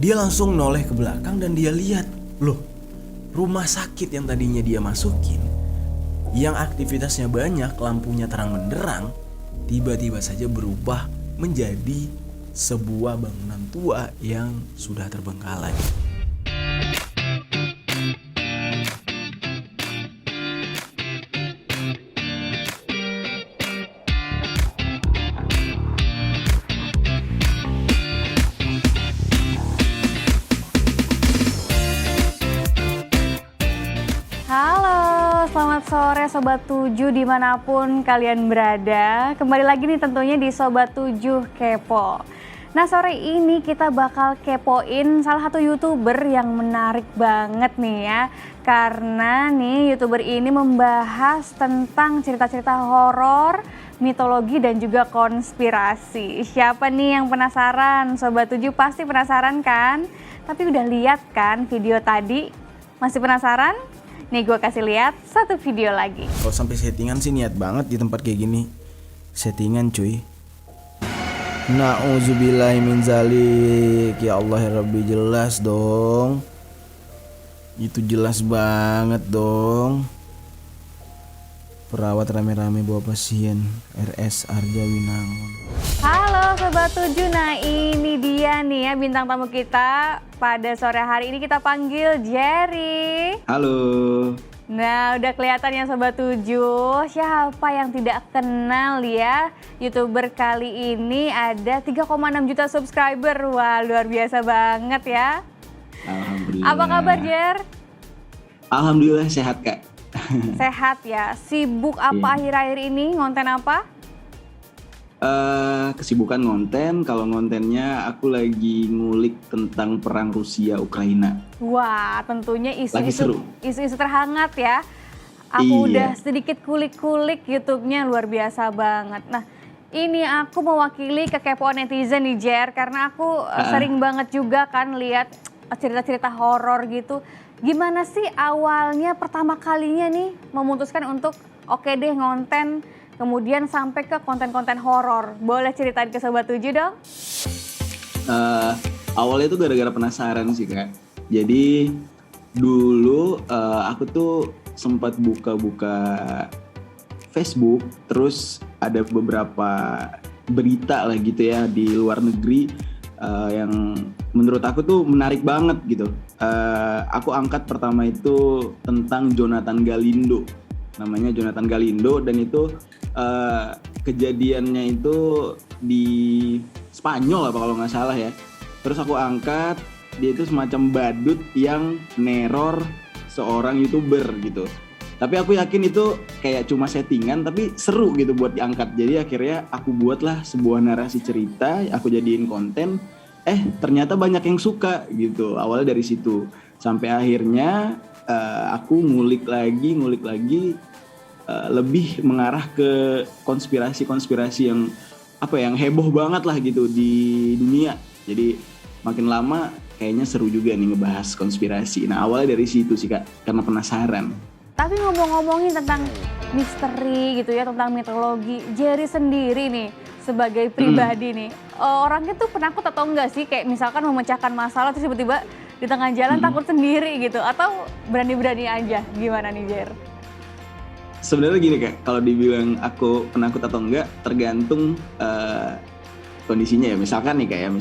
Dia langsung noleh ke belakang dan dia lihat, loh, rumah sakit yang tadinya dia masukin, yang aktivitasnya banyak, lampunya terang benderang, tiba-tiba saja berubah menjadi sebuah bangunan tua yang sudah terbengkalai. Halo, selamat sore Sobat 7 dimanapun kalian berada. Kembali lagi nih tentunya di Sobat 7 Kepo. Nah sore ini kita bakal kepoin salah satu YouTuber yang menarik banget nih ya. Karena nih YouTuber ini membahas tentang cerita-cerita horor, mitologi dan juga konspirasi. Siapa nih yang penasaran? Sobat 7 pasti penasaran kan? Tapi udah lihat kan video tadi? Masih penasaran? Nih gue kasih lihat satu video lagi. Kalau sampai settingan sih niat banget di tempat kayak gini. Settingan cuy. Na'udzubillahi min zalik. Ya Allah ya Rabbi, jelas dong. Itu jelas banget dong. Perawat rame-rame bawa pasien RS Arja Winangun. Halo Sobat 7, nah ini dia nih ya bintang tamu kita pada sore hari ini, kita panggil Jerry. Halo. Nah udah kelihatan ya Sobat 7, siapa yang tidak kenal ya YouTuber kali ini ada 3,6 juta subscriber. Wah luar biasa banget ya. Alhamdulillah. Apa kabar Jer? Alhamdulillah sehat Kak. Sehat ya, sibuk apa akhir-akhir ini, ngonten apa? Kesibukan ngonten, kalau ngontennya aku lagi ngulik tentang perang Rusia Ukraina. Wah, tentunya Lagi seru. isu-isu terhangat ya. Aku Iya. udah sedikit kulik-kulik YouTube-nya, luar biasa banget. Nah, ini aku mewakili kekepoan netizen nih Jer, karena aku sering banget juga kan lihat cerita-cerita horor gitu. Gimana sih awalnya pertama kalinya nih memutuskan untuk oke deh ngonten, kemudian sampai ke konten-konten horor? Boleh ceritain ke Sobat 7 dong? Awalnya itu gara-gara penasaran sih Kak. Jadi dulu aku tuh sempat buka-buka Facebook, terus ada beberapa berita lah gitu ya di luar negeri yang menurut aku tuh menarik banget gitu. Aku angkat pertama itu tentang Jonathan Galindo, namanya Jonathan Galindo, dan itu kejadiannya itu di Spanyol apa kalau nggak salah ya. Terus aku angkat, dia itu semacam badut yang neror seorang YouTuber gitu. Tapi aku yakin itu kayak cuma settingan, tapi seru gitu buat diangkat. Jadi akhirnya aku buatlah sebuah narasi cerita, aku jadiin konten. Ternyata banyak yang suka gitu. Awalnya dari situ. Sampai akhirnya aku ngulik lagi lebih mengarah ke konspirasi yang yang heboh banget lah gitu di dunia. Jadi makin lama kayaknya seru juga nih ngebahas konspirasi. Nah awalnya dari situ sih Kak, karena penasaran. Tapi ngomongin tentang misteri gitu ya, tentang mitologi, Jerry sendiri nih sebagai pribadi nih, orangnya tuh penakut atau enggak sih? Kayak misalkan memecahkan masalah terus tiba-tiba di tengah jalan takut sendiri gitu, atau berani-berani aja? Gimana nih Jer? Sebenarnya gini Kak, kalau dibilang aku penakut atau enggak tergantung kondisinya ya. Misalkan nih kayak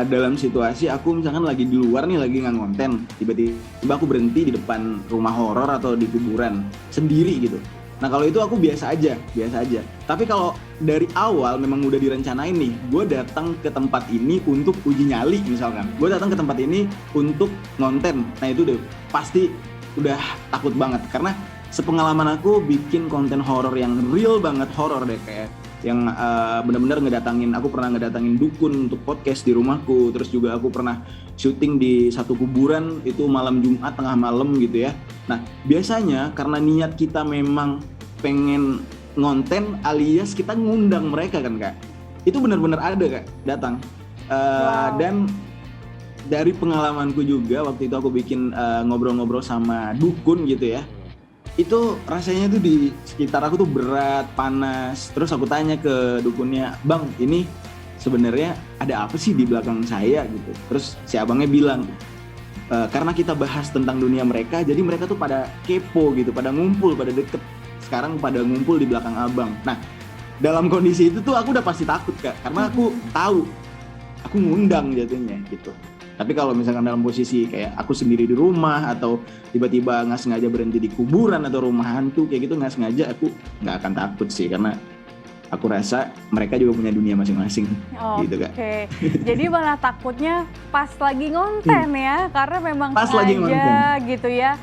dalam situasi aku misalkan lagi di luar nih, lagi nggak ngonten, tiba-tiba aku berhenti di depan rumah horor atau di kuburan sendiri gitu. Nah kalau itu aku biasa aja. Tapi kalau dari awal memang udah direncanain nih, gue datang ke tempat ini untuk uji nyali misalkan, gue datang ke tempat ini untuk ngonten, nah itu udah pasti udah takut banget. Karena sepengalaman aku bikin konten horor yang real banget horor deh, kayak yang benar-benar aku pernah ngedatangin dukun untuk podcast di rumahku. Terus juga aku pernah syuting di satu kuburan itu malam Jumat tengah malam gitu ya. Nah biasanya karena niat kita memang pengen ngonten alias kita ngundang mereka kan Kak, itu benar-benar ada Kak datang. Dan dari pengalamanku juga waktu itu aku bikin ngobrol-ngobrol sama dukun gitu ya, itu rasanya tuh di sekitar aku tuh berat, panas. Terus aku tanya ke dukunnya, "Bang, ini sebenarnya ada apa sih di belakang saya gitu. Terus si abangnya bilang, karena kita bahas tentang dunia mereka, jadi mereka tuh pada kepo gitu, pada ngumpul, pada deket. Sekarang pada ngumpul di belakang abang. Nah, dalam kondisi itu tuh aku udah pasti takut Kak, karena aku tahu aku ngundang jatuhnya gitu. Tapi kalau misalkan dalam posisi kayak aku sendiri di rumah atau tiba-tiba nggak sengaja berhenti di kuburan atau rumah hantu kayak gitu, nggak sengaja, aku nggak akan takut sih, karena aku rasa mereka juga punya dunia masing-masing. Gitu Kak. Oke, jadi malah takutnya pas lagi ngonten ya, karena memang Pas lagi sengaja gitu ya.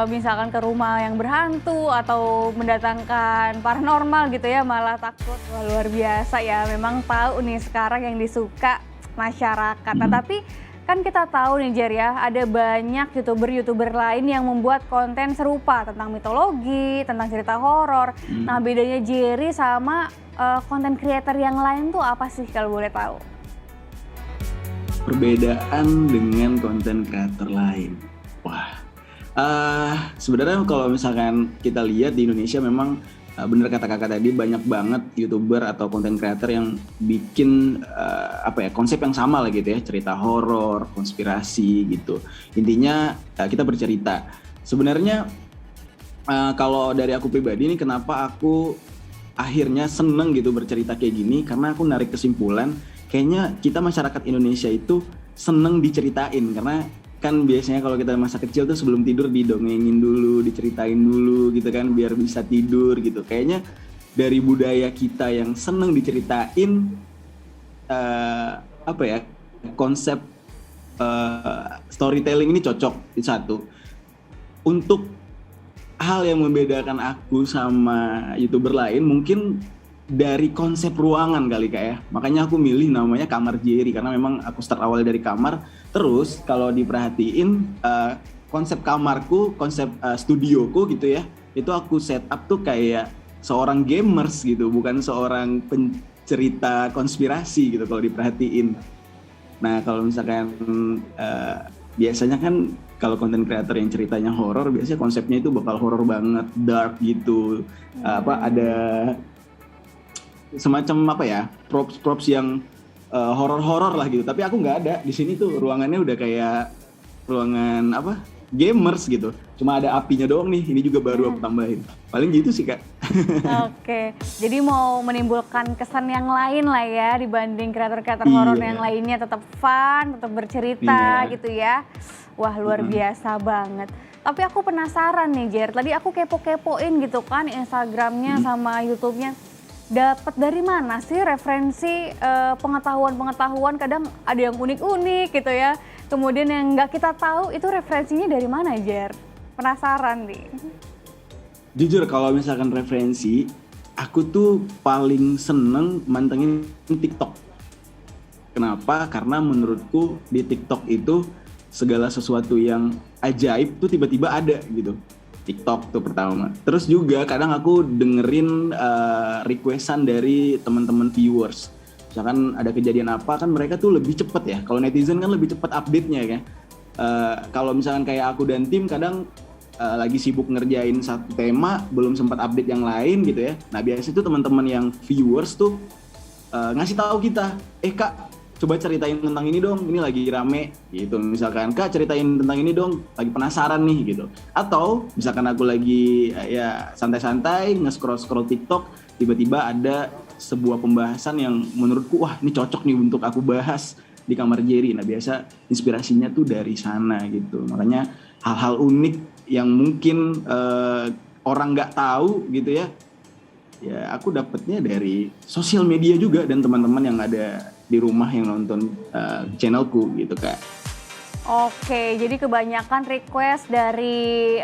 Misalkan ke rumah yang berhantu atau mendatangkan paranormal gitu ya, malah takut. Wah, luar biasa ya, memang tahu nih sekarang yang disuka masyarakat. Nah tapi kan kita tahu nih Jer ya, ada banyak youtuber lain yang membuat konten serupa tentang mitologi, tentang cerita horor. Nah bedanya Jerry sama konten creator yang lain tuh apa sih kalau boleh tahu? Perbedaan dengan konten creator lain, wah, sebenarnya kalau misalkan kita lihat di Indonesia memang bener kata kakak tadi, banyak banget youtuber atau konten creator yang bikin konsep yang sama lah gitu ya, cerita horor, konspirasi gitu. Intinya kita bercerita. Sebenarnya kalau dari aku pribadi nih, kenapa aku akhirnya seneng gitu bercerita kayak gini, karena aku narik kesimpulan kayaknya kita masyarakat Indonesia itu seneng diceritain, karena kan biasanya kalau kita masa kecil tuh sebelum tidur didongengin dulu, diceritain dulu gitu kan biar bisa tidur gitu. Kayaknya dari budaya kita yang seneng diceritain, konsep storytelling ini cocok. Itu satu. Untuk hal yang membedakan aku sama YouTuber lain mungkin dari konsep ruangan kali Kak ya. Makanya aku milih namanya Kamar Jerry, karena memang aku start awal dari kamar. Terus kalau diperhatiin konsep kamarku, konsep studioku gitu ya, itu aku set up tuh kayak seorang gamers gitu, bukan seorang pencerita konspirasi gitu kalau diperhatiin. Nah kalau misalkan biasanya kan kalau konten creator yang ceritanya horor, biasanya konsepnya itu bakal horor banget, dark gitu. Ada semacam props yang horor-horor lah gitu. Tapi aku nggak ada. Di sini tuh ruangannya udah kayak ruangan gamers gitu. Cuma ada apinya doang nih. Ini juga baru aku tambahin. Paling gitu sih Kak. Oke, jadi mau menimbulkan kesan yang lain lah ya dibanding kreator-kreator horor yang lainnya, tetap fun, tetap bercerita gitu ya. Wah luar biasa banget. Tapi aku penasaran nih Jer, tadi aku kepo-kepoin gitu kan Instagramnya sama YouTube-nya. Dapat dari mana sih referensi pengetahuan-pengetahuan, kadang ada yang unik-unik gitu ya. Kemudian yang nggak kita tahu itu referensinya dari mana Jer? Penasaran nih. Jujur kalau misalkan referensi, aku tuh paling seneng mantengin TikTok. Kenapa? Karena menurutku di TikTok itu segala sesuatu yang ajaib tuh tiba-tiba ada gitu. TikTok tuh pertama. Terus juga kadang aku dengerin requestan dari teman-teman viewers. Misalkan ada kejadian apa kan mereka tuh lebih cepet ya. Kalau netizen kan lebih cepet update-nya kan. Kalau misalkan kayak aku dan tim kadang lagi sibuk ngerjain satu tema, belum sempat update yang lain gitu ya. Nah biasanya tuh teman-teman yang viewers tuh ngasih tahu kita, Kak coba ceritain tentang ini dong, ini lagi rame gitu. Misalkan Kak ceritain tentang ini dong, lagi penasaran nih gitu. Atau misalkan aku lagi ya santai-santai nge-scroll TikTok, tiba-tiba ada sebuah pembahasan yang menurutku wah ini cocok nih untuk aku bahas di Kamar Jerry. Nah biasa inspirasinya tuh dari sana gitu. Makanya hal-hal unik yang mungkin orang nggak tahu gitu ya, ya aku dapetnya dari sosial media juga dan teman-teman yang ada di rumah yang nonton channelku gitu Kak. Oke, jadi kebanyakan request dari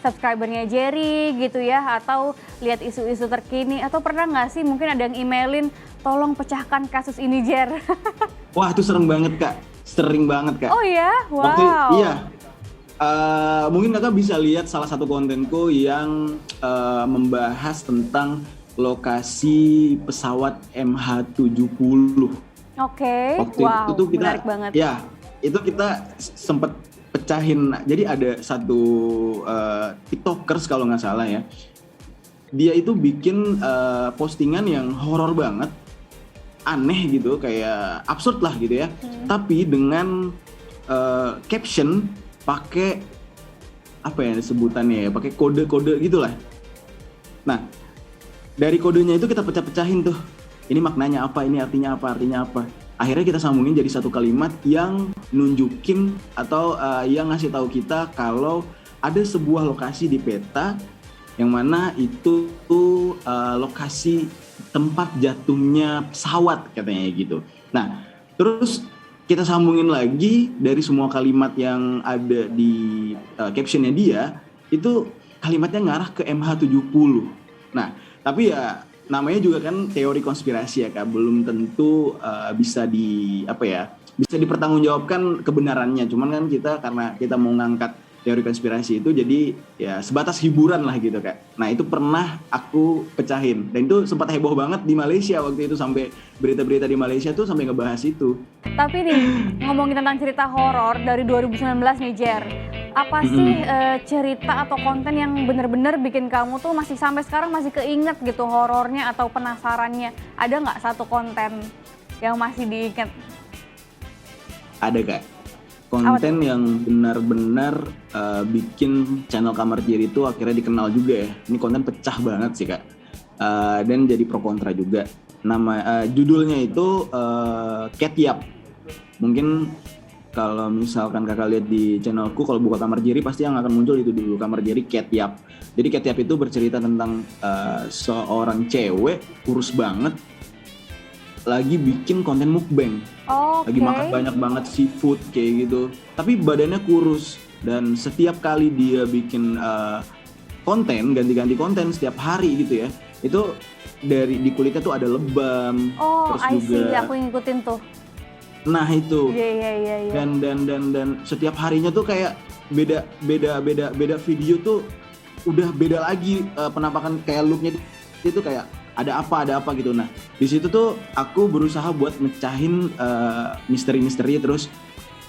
subscribernya Jerry gitu ya, atau lihat isu-isu terkini, atau pernah nggak sih mungkin ada yang emailin, tolong pecahkan kasus ini Jer. Wah itu sering banget Kak, Kak. Oh ya, wow. Iya. Mungkin kakak bisa lihat salah satu kontenku yang membahas tentang lokasi pesawat MH70. Oke, waktu wow, itu tuh kita, menarik banget. Ya, itu kita sempat pecahin. Jadi ada satu TikTokers kalau nggak salah ya, dia itu bikin postingan yang horor banget. aneh gitu, kayak absurd lah gitu ya. Tapi dengan caption pakai apa ya sebutannya ya, pakai kode-kode gitulah. Nah, dari kodenya itu kita pecah-pecahin tuh. Ini maknanya apa, ini artinya apa, artinya apa. Akhirnya kita sambungin jadi satu kalimat yang nunjukin atau yang ngasih tahu kita kalau ada sebuah lokasi di peta yang mana itu lokasi tempat jatuhnya pesawat katanya gitu. Nah, terus kita sambungin lagi dari semua kalimat yang ada di captionnya dia, itu kalimatnya ngarah ke MH70. Nah, tapi ya namanya juga kan teori konspirasi ya Kak, belum tentu bisa dipertanggungjawabkan kebenarannya. Cuman kan kita karena kita mau ngangkat teori konspirasi itu jadi ya sebatas hiburan lah gitu Kak. Nah itu pernah aku pecahin dan itu sempat heboh banget di Malaysia waktu itu, sampai berita-berita di Malaysia tuh sampai ngebahas itu. Tapi nih ngomongin tentang cerita horor dari 2019 nih Jer, apa sih cerita atau konten yang bener-bener bikin kamu tuh masih sampai sekarang masih keinget gitu horornya atau penasarannya? Ada nggak satu konten yang masih diinget? Ada Kak. Konten yang benar-benar bikin channel Kamar Jerry itu akhirnya dikenal juga ya. Ini konten pecah banget sih Kak, dan jadi pro kontra juga. Judulnya itu Ketiap. Mungkin kalau misalkan kakak lihat di channelku, kalau buka Kamar Jerry pasti yang akan muncul itu dulu, Kamar Jerry Ketiap. Jadi Ketiap itu bercerita tentang seorang cewek kurus banget lagi bikin konten mukbang. Lagi makan banyak banget seafood kayak gitu, tapi badannya kurus. Dan setiap kali dia bikin konten, ganti-ganti konten setiap hari gitu ya, itu di kulitnya tuh ada lebam. Terus juga aku ngikutin tuh. Nah itu. Iya. Dan setiap harinya tuh kayak beda video tuh udah beda lagi penampakan, kayak looknya itu kayak ada apa gitu. Nah di situ tuh aku berusaha buat mecahin misteri-misteri, terus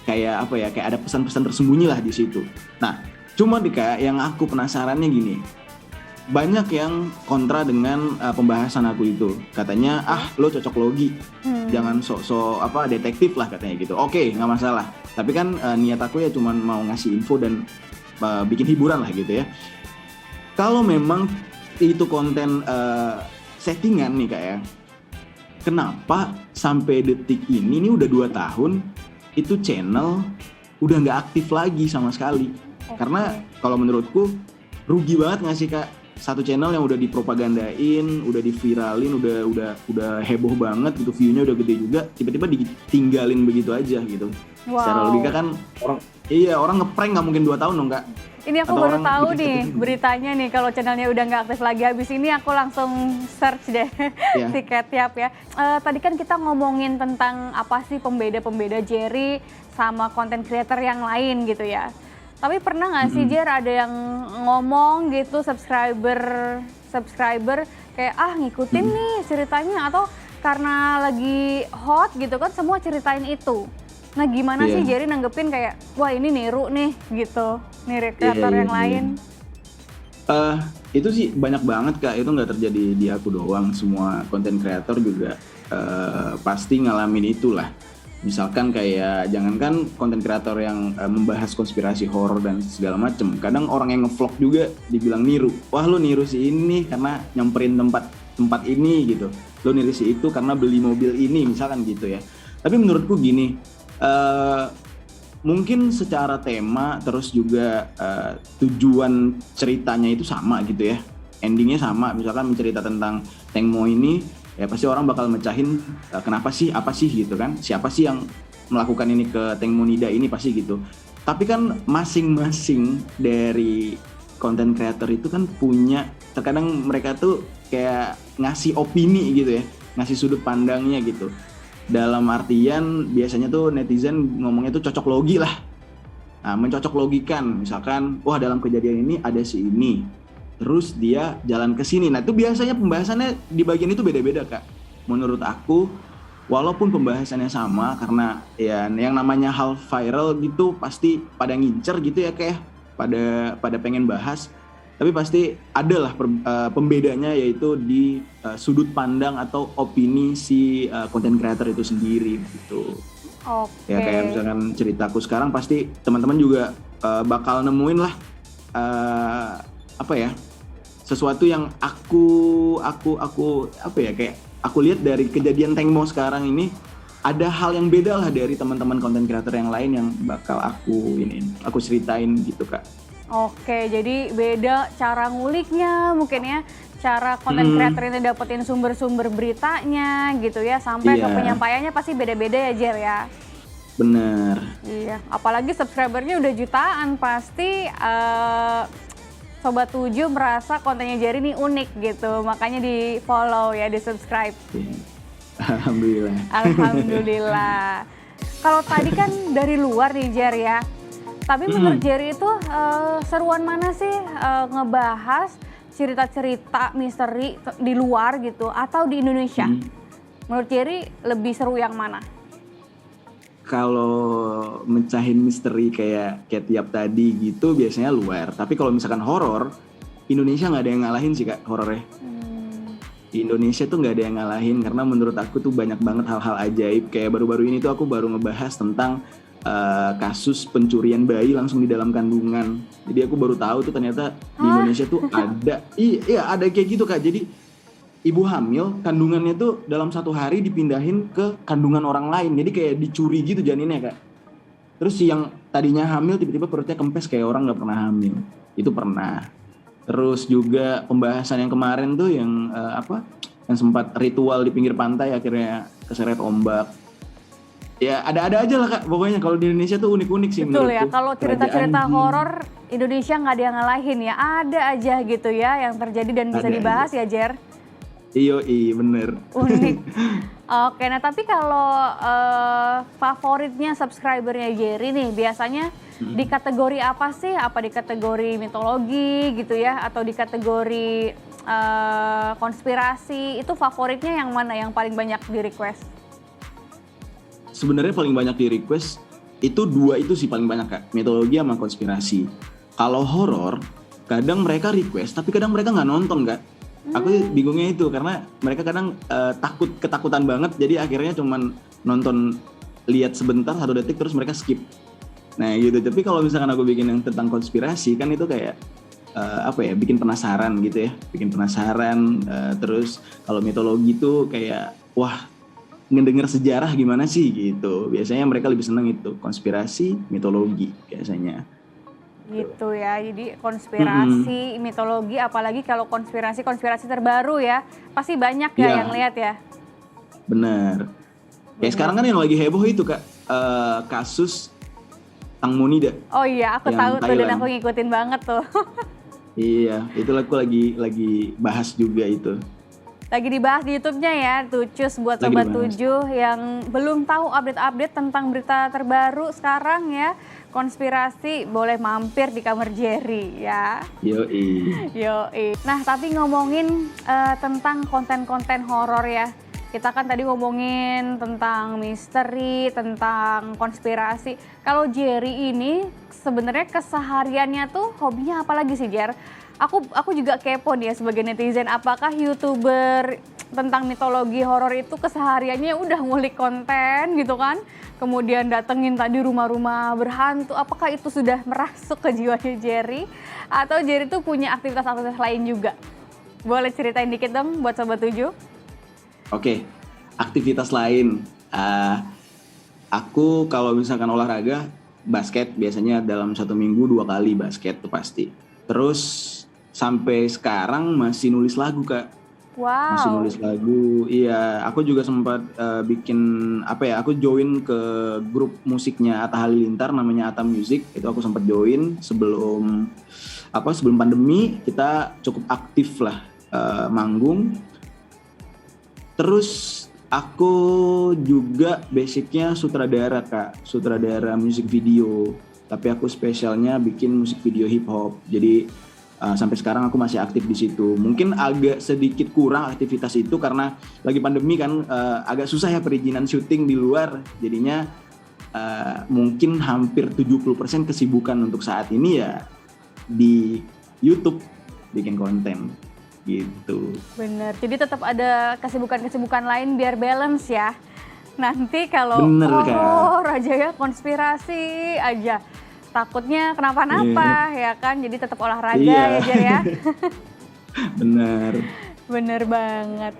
kayak ada pesan-pesan tersembunyi lah di situ. Nah cuma kayak yang aku penasarannya gini, banyak yang kontra dengan pembahasan aku itu, katanya lo cocok logi, jangan sok-sok detektif lah katanya gitu. Oke, nggak masalah, tapi kan niat aku ya cuma mau ngasih info dan bikin hiburan lah gitu ya. Kalau memang itu konten settingan nih Kak ya, kenapa sampai detik ini udah 2 tahun itu channel udah nggak aktif lagi sama sekali? Karena kalau menurutku rugi banget nggak sih Kak, satu channel yang udah dipropagandain, udah diviralin, udah heboh banget gitu, view-nya udah gede juga, tiba-tiba ditinggalin begitu aja gitu. Wow. Secara logika kan orang ngeprank nggak mungkin 2 tahun dong Kak. Ini aku baru tahu nih beritanya nih kalau channelnya udah nggak aktif lagi. Habis ini aku langsung search deh si Ketiap ya. Tadi kan kita ngomongin tentang apa sih pembeda Jerry sama konten creator yang lain gitu ya. Tapi pernah nggak sih Jer ada yang ngomong gitu subscriber kayak ngikutin nih ceritanya, atau karena lagi hot gitu kan semua ceritain itu. Nah gimana sih Jerry nanggepin kayak wah ini niru nih gitu, niru kreator yang lain? Itu sih banyak banget Kak, itu nggak terjadi di aku doang, semua konten kreator juga pasti ngalamin itulah. Misalkan kayak jangankan konten kreator yang membahas konspirasi horor dan segala macem, kadang orang yang ngevlog juga dibilang niru. Wah lu niru si ini karena nyamperin tempat ini gitu, lu niru si itu karena beli mobil ini misalkan gitu ya. Tapi menurutku gini, mungkin secara tema terus juga tujuan ceritanya itu sama gitu ya, endingnya sama. Misalkan mencerita tentang Tengmo ini, ya pasti orang bakal mecahin kenapa sih, apa sih gitu kan, siapa sih yang melakukan ini ke Tengmo Nida ini, pasti gitu. Tapi kan masing-masing dari konten creator itu kan punya, terkadang mereka tuh kayak ngasih opini gitu ya, ngasih sudut pandangnya gitu. Dalam artian biasanya tuh netizen ngomongnya tuh cocok logi lah. Nah, mencocok logikan, misalkan wah dalam kejadian ini ada si ini, terus dia jalan ke sini. Nah itu biasanya pembahasannya di bagian itu beda-beda Kak. Menurut aku walaupun pembahasannya sama, karena ya yang namanya hal viral gitu pasti pada ngincer gitu ya Kak ya, pada pengen bahas. Tapi pasti adalah pembedanya, yaitu di sudut pandang atau opini si content creator itu sendiri gitu. Oke. Ya kayak misalkan ceritaku sekarang, pasti teman-teman juga bakal nemuin lah apa ya, sesuatu yang aku apa ya, kayak aku lihat dari kejadian Tengmo sekarang ini, ada hal yang beda lah dari teman-teman content creator yang lain yang bakal aku ceritain gitu Kak. Oke, jadi beda cara nguliknya mungkin ya, cara content creator ini dapetin sumber-sumber beritanya gitu ya, sampai ke Iya. penyampaiannya pasti beda-beda ya Jer ya. Bener. Iya, apalagi subscribernya udah jutaan, pasti Sobat 7 merasa kontennya Jerry ini unik gitu, makanya di follow ya, di subscribe. Iya. Alhamdulillah. Alhamdulillah. Kalau tadi kan dari luar nih Jer ya, tapi menurut Jerry itu seruan mana sih ngebahas cerita-cerita misteri di luar gitu atau di Indonesia? Menurut Jerry lebih seru yang mana? Kalau mecahin misteri kayak tiap tadi gitu biasanya luar. Tapi kalau misalkan horor, Indonesia nggak ada yang ngalahin sih Kak horornya. Di Indonesia tuh nggak ada yang ngalahin, karena menurut aku tuh banyak banget hal-hal ajaib. Kayak baru-baru ini tuh aku baru ngebahas tentang kasus pencurian bayi langsung di dalam kandungan. Jadi aku baru tahu tuh ternyata di Indonesia tuh ada, iya ada kayak gitu Kak. Jadi ibu hamil, kandungannya tuh dalam 1 hari dipindahin ke kandungan orang lain. Jadi kayak dicuri gitu janinnya Kak. Terus yang tadinya hamil tiba-tiba perutnya kempes kayak orang nggak pernah hamil. Itu pernah. Terus juga pembahasan yang kemarin tuh yang yang sempat ritual di pinggir pantai akhirnya keseret ombak. Ya ada-ada aja lah Kak, pokoknya kalau di Indonesia tuh unik-unik sih Betul menurutku. ya, kalau cerita-cerita Kerajaan jin. horor Indonesia nggak ada yang ngalahin ya, ada aja gitu ya yang terjadi dan bisa Ada dibahas aja. ya Jer. Iya bener. Unik. Oke, nah tapi kalau favoritnya subscribernya Jerry nih biasanya di kategori apa sih? Apa di kategori mitologi gitu ya, atau di kategori konspirasi? Itu favoritnya yang mana yang paling banyak di request? Sebenarnya paling banyak di request itu 2 itu sih paling banyak Kak, mitologi sama konspirasi. Kalau horor kadang mereka request tapi kadang mereka nggak nonton Kak. Aku bingungnya itu karena mereka kadang ketakutan banget, jadi akhirnya cuman nonton, lihat sebentar 1 detik terus mereka skip. Nah gitu. Tapi kalau misalkan aku bikin yang tentang konspirasi kan itu kayak bikin penasaran gitu ya, bikin penasaran. Terus kalau mitologi tuh kayak wah, ngedenger sejarah gimana sih gitu. Biasanya mereka lebih seneng itu konspirasi, mitologi biasanya. Gitu ya, jadi konspirasi, mitologi, apalagi kalau konspirasi terbaru ya, pasti banyak ya Iya. yang lihat ya. Bener. Kayak sekarang kan yang lagi heboh itu Kak, kasus Tang Monida. Oh iya, aku Yang tahu tuh dan Thailand. aku ngikutin banget tuh. Iya, itu aku lagi bahas juga itu. Lagi dibahas di YouTube-nya ya, Tucus buat Lagi Sobat dibahas. 7 yang belum tahu update-update tentang berita terbaru sekarang ya. Konspirasi boleh mampir di kamar Jerry ya. Yoi. Yoi. Nah, tapi ngomongin tentang konten-konten horor ya. Kita kan tadi ngomongin tentang misteri, tentang konspirasi. Kalau Jerry ini sebenarnya kesehariannya tuh hobinya apa lagi sih, Jer? Aku juga kepo nih ya sebagai netizen, apakah YouTuber tentang mitologi horor itu kesehariannya udah ngulik konten gitu kan? Kemudian datengin tadi rumah-rumah berhantu, apakah itu sudah merasuk ke jiwanya Jerry? Atau Jerry tuh punya aktivitas-aktivitas lain juga? Boleh ceritain dikit dong buat Sobat 7? Oke, aktivitas lain. Aku kalau misalkan olahraga, basket biasanya dalam 1 minggu 2 kali basket tuh pasti. Terus sampai sekarang masih nulis lagu Kak. Wow. Masih nulis lagu. Iya, aku juga sempat bikin aku join ke grup musiknya Atta Halilintar namanya Atta Music. Itu aku sempat join sebelum pandemi, kita cukup aktif lah manggung. Terus aku juga basicnya sutradara Kak, sutradara musik video. Tapi aku spesialnya bikin musik video hip hop. Jadi sampai sekarang aku masih aktif di situ. Mungkin agak sedikit kurang aktivitas itu karena lagi pandemi kan, agak susah ya perizinan syuting di luar. Jadinya mungkin hampir 70% kesibukan untuk saat ini ya di YouTube bikin konten gitu. Bener, jadi tetap ada kesibukan-kesibukan lain biar balance ya. Nanti kalau Bener, Kak. horor aja ya, konspirasi aja, takutnya kenapa-napa ya kan, jadi tetap olahraga ya Iya. Jer ya. Bener. Bener banget.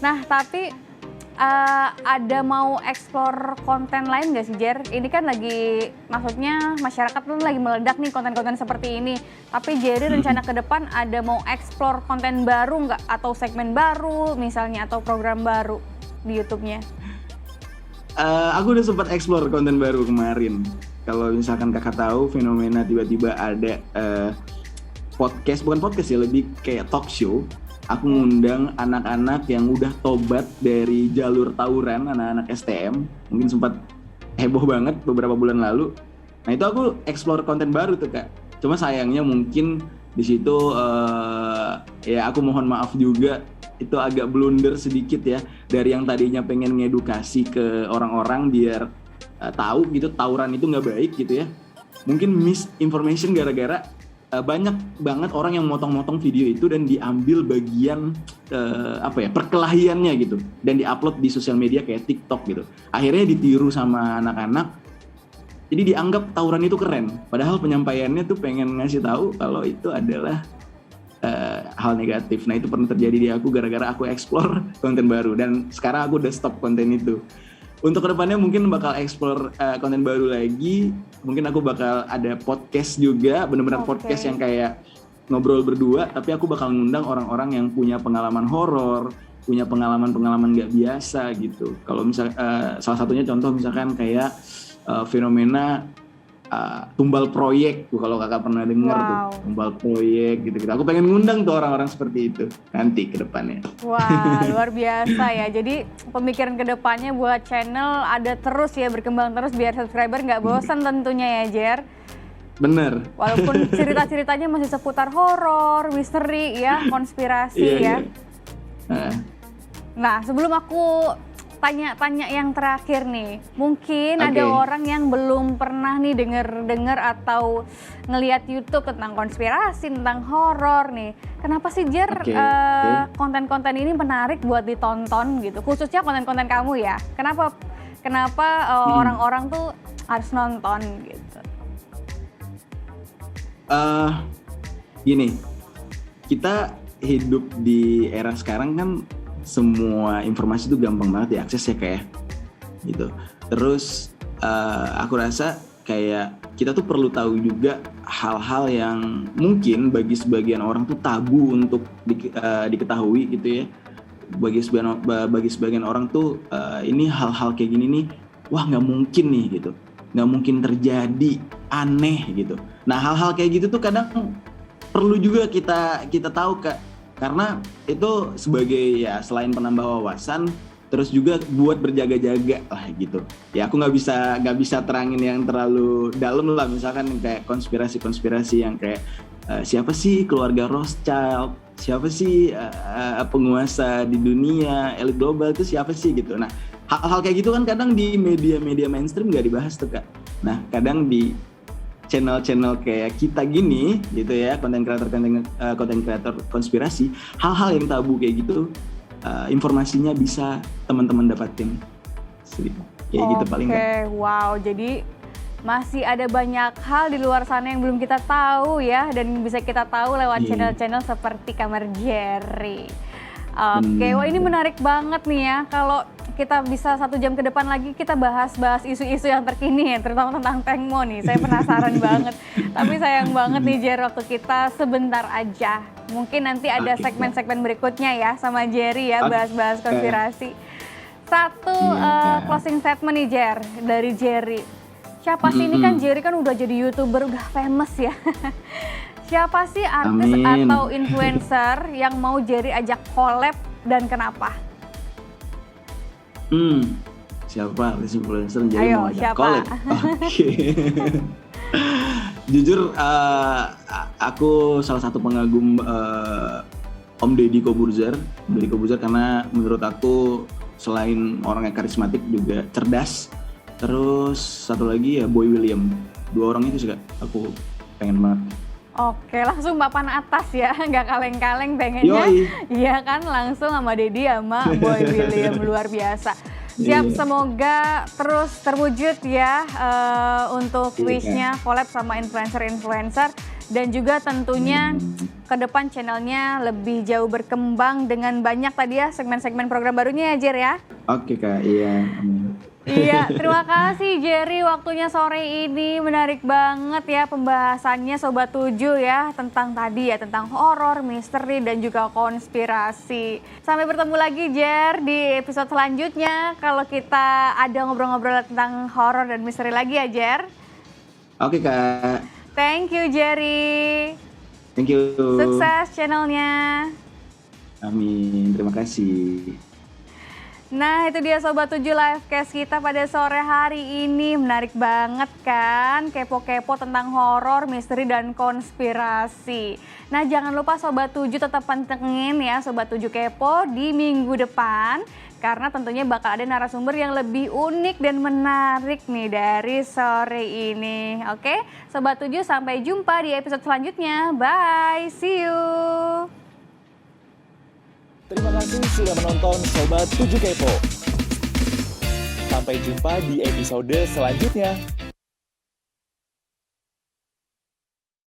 Nah tapi ada mau explore konten lain nggak sih Jer? Ini kan lagi, maksudnya masyarakat tuh lagi meledak nih konten-konten seperti ini. Tapi Jerry rencana ke depan ada mau explore konten baru nggak? Atau segmen baru misalnya, atau program baru di YouTube-nya? Aku udah sempat explore konten baru kemarin. Kalau misalkan kakak tahu, fenomena tiba-tiba ada podcast, bukan podcast ya, lebih kayak talk show. Aku ngundang anak-anak yang udah tobat dari jalur tawuran, anak-anak STM. Mungkin sempat heboh banget beberapa bulan lalu. Nah itu aku explore konten baru tuh Kak. Cuma sayangnya mungkin di situ ya aku mohon maaf juga, itu agak blunder sedikit ya. Dari yang tadinya pengen ngedukasi ke orang-orang biar tahu gitu tawuran itu nggak baik gitu ya. Mungkin misinformation gara-gara banyak banget orang yang motong-motong video itu dan diambil bagian perkelahiannya gitu dan diupload di sosial media kayak TikTok gitu. Akhirnya ditiru sama anak-anak. Jadi dianggap tawuran itu keren. Padahal penyampaiannya tuh pengen ngasih tahu kalau itu adalah hal negatif. Nah itu pernah terjadi di aku gara-gara aku explore konten baru dan sekarang aku udah stop konten itu. Untuk kedepannya mungkin bakal explore konten baru lagi. Mungkin aku bakal ada podcast juga, benar-benar podcast yang kayak ngobrol berdua. Tapi aku bakal ngundang orang-orang yang punya pengalaman horor, punya pengalaman-pengalaman nggak biasa gitu. Kalau misal salah satunya contoh misalkan kayak fenomena tumbal proyek tuh, kalau kakak pernah dengar tuh tumbal proyek gitu. Aku pengen ngundang tuh orang-orang seperti itu nanti ke depannya. Wah luar biasa ya. Jadi pemikiran ke depannya buat channel ada terus ya, berkembang terus biar subscriber nggak bosan tentunya ya Jer. Bener. Walaupun cerita-ceritanya masih seputar horor, misteri ya, konspirasi ya. Nah sebelum aku tanya-tanya yang terakhir nih, mungkin ada orang yang belum pernah nih denger atau ngelihat YouTube tentang konspirasi, tentang horor nih. Kenapa sih Jer konten-konten ini menarik buat ditonton gitu? Khususnya konten-konten kamu ya. Kenapa orang-orang tuh harus nonton gitu? Gini, kita hidup di era sekarang kan semua informasi itu gampang banget diakses ya kayak gitu. Terus aku rasa kayak kita tuh perlu tahu juga hal-hal yang mungkin bagi sebagian orang tuh tabu untuk diketahui gitu ya. Bagi sebagian orang tuh ini hal-hal kayak gini nih, wah nggak mungkin nih gitu, nggak mungkin terjadi, aneh gitu. Nah hal-hal kayak gitu tuh kadang perlu juga kita tahu Kak. Karena itu sebagai ya selain penambah wawasan, terus juga buat berjaga-jaga lah gitu. Ya aku nggak bisa terangin yang terlalu dalam lah, misalkan kayak konspirasi yang kayak siapa sih keluarga Rothschild, siapa sih penguasa di dunia, elit global itu siapa sih gitu. Nah hal-hal kayak gitu kan kadang di media-media mainstream nggak dibahas tuh Kak. Nah kadang di channel-channel kayak kita gini gitu ya, konten kreator konspirasi, hal-hal yang tabu kayak gitu informasinya bisa teman-teman dapatin kayak gitu paling nggak. Wow, jadi masih ada banyak hal di luar sana yang belum kita tahu ya, dan bisa kita tahu lewat channel-channel seperti Kamar Jerry. Wah ini menarik banget nih ya, kalau kita bisa 1 jam ke depan lagi kita bahas isu-isu yang terkini ya, terutama tentang Tengmo nih. Saya penasaran banget. Tapi sayang banget nih Jer, waktu kita sebentar aja. Mungkin nanti ada segmen-segmen berikutnya ya sama Jerry ya, bahas-bahas konspirasi. Satu closing statement nih Jer, dari Jerry. Siapa sih ini kan Jerry kan udah jadi YouTuber, udah famous ya. Siapa sih artis atau influencer yang mau Jerry ajak collab dan kenapa? Siapa artis influencer jadi mau ajak siapa? collab? Jujur aku salah satu pengagum Om Deddy Kobuzer karena menurut aku selain orangnya karismatik juga cerdas. Terus satu lagi ya Boy William. 2 orang itu sih Kak, aku pengen banget Oke, langsung papan atas ya, nggak kaleng-kaleng pengennya. Yoi. Iya kan, langsung sama Dedi sama Boy William, luar biasa. Siap, Iya. semoga terus terwujud ya untuk Iya. wishnya collab sama influencer-influencer. Dan juga tentunya ke depan channelnya lebih jauh berkembang dengan banyak tadi ya segmen-segmen program barunya ya Jer ya. Oke Kak, iya. Amin. Iya, terima kasih Jerry waktunya sore ini, menarik banget ya pembahasannya Sobat 7 ya tentang tadi ya, tentang horor, misteri dan juga konspirasi. Sampai bertemu lagi Jer di episode selanjutnya kalau kita ada ngobrol-ngobrol tentang horor dan misteri lagi ya Jer. Oke Kak, Thank you Jerry, thank you. sukses channelnya. Amin, terima kasih. Nah itu dia Sobat 7 livecast kita pada sore hari ini. Menarik banget kan, kepo-kepo tentang horor, misteri, dan konspirasi. Nah jangan lupa Sobat 7 tetap pantengin ya Sobat 7 Kepo di minggu depan. Karena tentunya bakal ada narasumber yang lebih unik dan menarik nih dari sore ini. Oke Sobat 7 sampai jumpa di episode selanjutnya. Bye, see you. Terima kasih sudah menonton Sobat 7 Kepo. Sampai jumpa di episode selanjutnya.